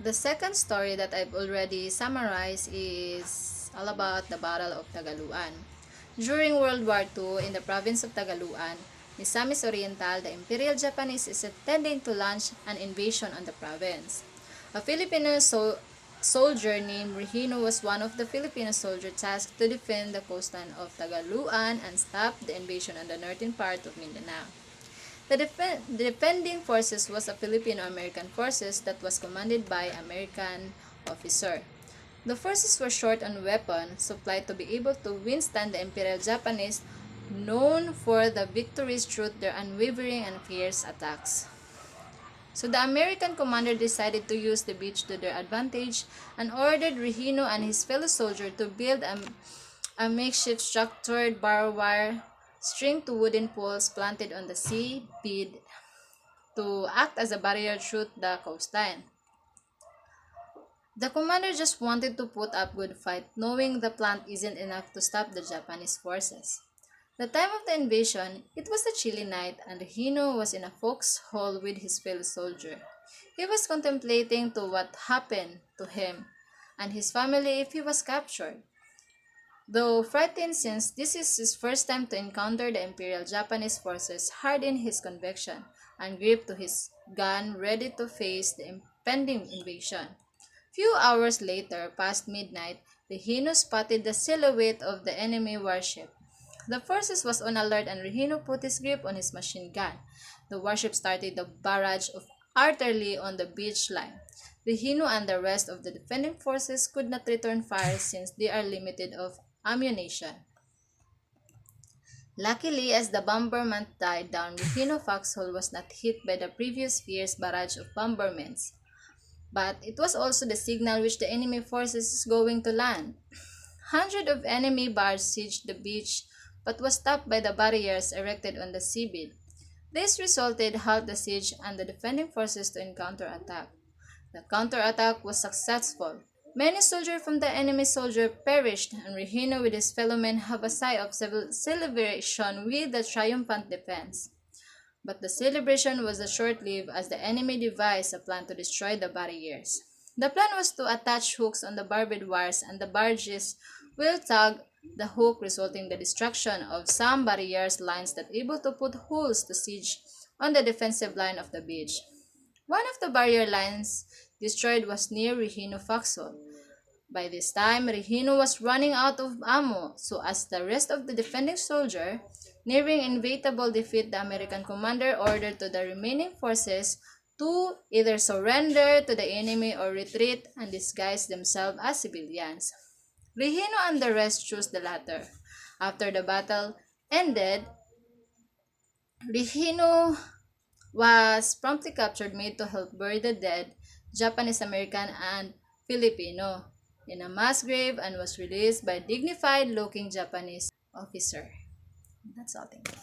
The second story that I've already summarized is all about the Battle of Tagaluan. During World War II, in the province of Tagaluan, Misamis Oriental, the Imperial Japanese is intending to launch an invasion on the province. A Filipino soldier named Regino was one of the Filipino soldiers tasked to defend the coastline of Tagaluan and stop the invasion on the northern part of Mindanao. The defending forces was a Filipino-American forces that was commanded by American officer. The forces were short on weapons supplied to be able to withstand the Imperial Japanese, known for the victories through their unwavering and fierce attacks. So the American commander decided to use the beach to their advantage and ordered Regino and his fellow soldier to build a makeshift structured barbed wire string to wooden poles planted on the sea bed to act as a barrier through the coastline. The commander just wanted to put up good fight, knowing the plant isn't enough to stop the Japanese forces. The time of the invasion, it was a chilly night, and Regino was in a foxhole with his fellow soldier. He was contemplating to what happened to him and his family if he was captured. Though frightened since this is his first time to encounter the Imperial Japanese forces, hardened his conviction and gripped to his gun ready to face the impending invasion. Few hours later, past midnight, Regino spotted the silhouette of the enemy warship. The forces was on alert and Regino put his grip on his machine gun. The warship started the barrage of artillery on the beach line. Regino and the rest of the defending forces could not return fire since they are limited of ammunition. Luckily, as the bombardment died down, Regino Foxhole was not hit by the previous fierce barrage of bombardments. But it was also the signal which the enemy forces is going to land. Hundreds of enemy barges sieged the beach but was stopped by the barriers erected on the seabed. This resulted halt the siege and the defending forces to counterattack. The counterattack was successful. Many soldiers from the enemy soldier perished, and Regino with his fellow men have a sigh of celebration with the triumphant defense. But the celebration was short-lived as the enemy devised a plan to destroy the barriers. The plan was to attach hooks on the barbed wires and the barges will tug the hook, resulting in the destruction of some barriers lines that able to put holes to siege on the defensive line of the beach. One of the barrier lines destroyed was near Regino Foxhole. By this time, Regino was running out of ammo, so as the rest of the defending soldier, nearing inevitable defeat, the American commander ordered to the remaining forces to either surrender to the enemy or retreat and disguise themselves as civilians. Regino and the rest chose the latter. After the battle ended, Regino was promptly captured, made to help bury the dead Japanese American and Filipino in a mass grave, and was released by a dignified looking Japanese officer. That's all. Thank you.